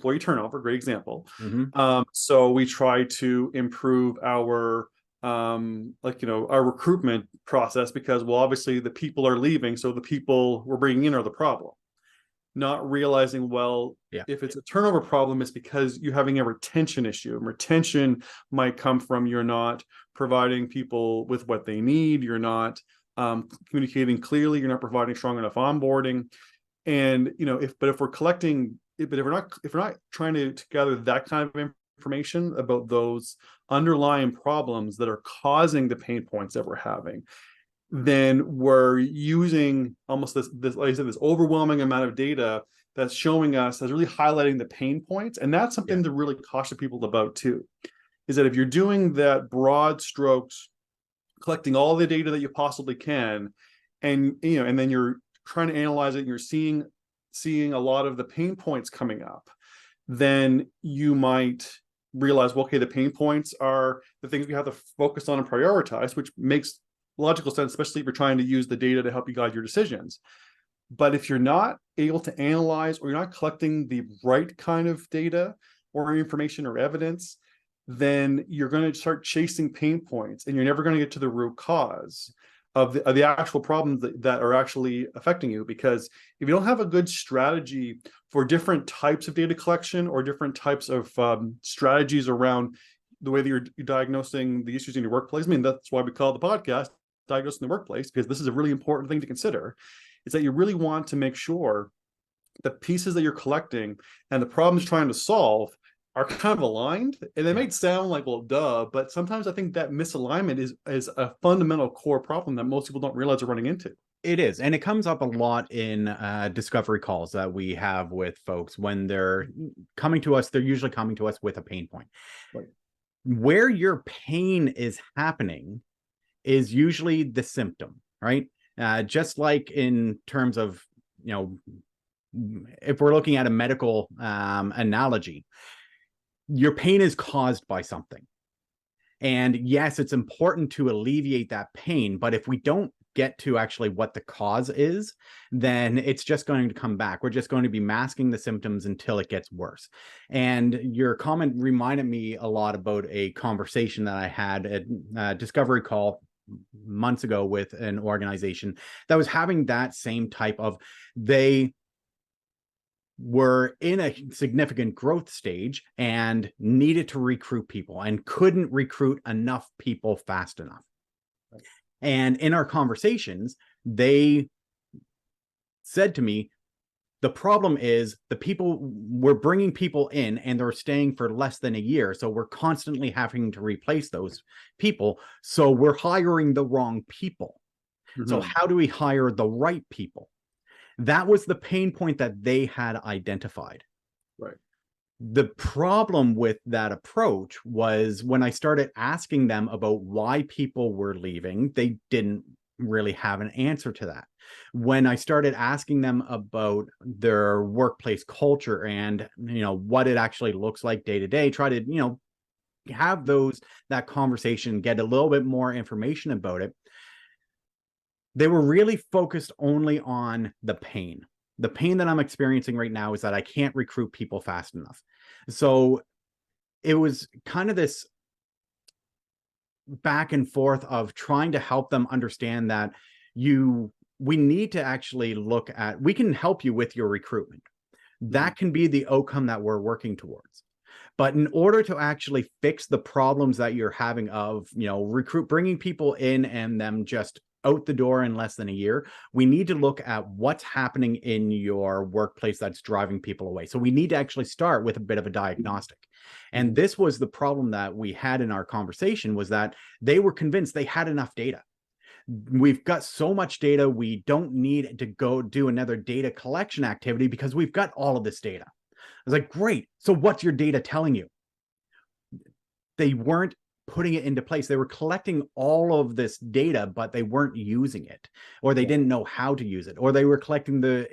employee turnover, great example. Mhm. So we try to improve our our recruitment process because, well, obviously the people are leaving, so the people we're bringing in are the problem. Not realizing, well, Yeah. if it's a turnover problem, it's because you're having a retention issue. And retention might come from you're not providing people with what they need, you're not communicating clearly, you're not providing strong enough onboarding. And if we're not trying to gather that kind of information about those underlying problems that are causing the pain points that we're having, then we're using almost this like I said, this overwhelming amount of data that's showing us, that's really highlighting the pain points. And that's something to really caution people about too, is that if you're doing that broad strokes, collecting all the data that you possibly can, and then you're trying to analyze it and you're seeing a lot of the pain points coming up, then you might realize, well, okay, the pain points are the things we have to focus on and prioritize, which makes logical sense, especially if you're trying to use the data to help you guide your decisions. But if you're not able to analyze, or you're not collecting the right kind of data or information or evidence, then you're going to start chasing pain points and you're never going to get to the root cause of the actual problems that are actually affecting you. Because if you don't have a good strategy for different types of data collection or different types of strategies around the way that you're diagnosing the issues in your workplace, I mean, that's why we call the podcast Diagnosing the Workplace, because this is a really important thing to consider, is that you really want to make sure the pieces that you're collecting and the problems you're trying to solve are kind of aligned. And they might sound like, well, duh, but sometimes I think that misalignment is a fundamental core problem that most people don't realize they're running into. It is. And it comes up a lot in discovery calls that we have with folks when they're coming to us. They're usually coming to us with a pain point. Right. Where your pain is happening is usually the symptom, right? Just like in terms of, if we're looking at a medical analogy, your pain is caused by something. And yes, it's important to alleviate that pain, but if we don't get to actually what the cause is, then it's just going to come back. We're just going to be masking the symptoms until it gets worse. And your comment reminded me a lot about a conversation that I had at a discovery call months ago with an organization that was having that same type of, they were in a significant growth stage and needed to recruit people and couldn't recruit enough people fast enough. Right. And in our conversations, they said to me, the problem is we're bringing people in and they're staying for less than a year. So we're constantly having to replace those people. So we're hiring the wrong people. Mm-hmm. So how do we hire the right people? That was the pain point that they had identified. Right. The problem with that approach was when I started asking them about why people were leaving, they didn't really have an answer to that. When I started asking them about their workplace culture and, what it actually looks like day to day, try to, have that conversation, get a little bit more information about it. They were really focused only on the pain. The pain that I'm experiencing right now is that I can't recruit people fast enough. So it was kind of this back and forth of trying to help them understand that we need to actually look at, we can help you with your recruitment. That can be the outcome that we're working towards. But in order to actually fix the problems that you're having of, bringing people in and them just out the door in less than a year, we need to look at what's happening in your workplace that's driving people away. So we need to actually start with a bit of a diagnostic. And this was the problem that we had in our conversation, was that they were convinced they had enough data. We've got so much data, we don't need to go do another data collection activity because we've got all of this data. I was like, great. So what's your data telling you? They weren't putting it into place. They were collecting all of this data, but they weren't using it, or they didn't know how to use it, or they were collecting the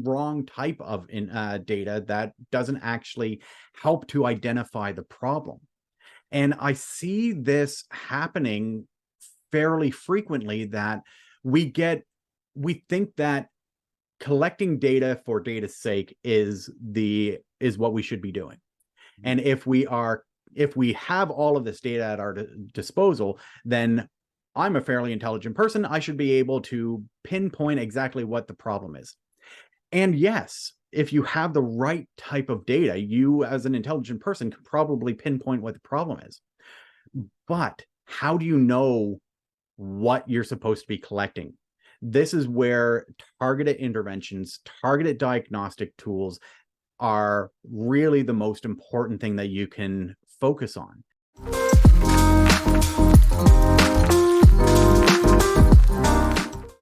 wrong type of data that doesn't actually help to identify the problem. And I see this happening fairly frequently, that we think that collecting data for data's sake is what we should be doing. And if we have all of this data at our disposal, then I'm a fairly intelligent person. I should be able to pinpoint exactly what the problem is. And yes, if you have the right type of data, you as an intelligent person can probably pinpoint what the problem is. But how do you know what you're supposed to be collecting? This is where targeted interventions, targeted diagnostic tools are really the most important thing that you can focus on.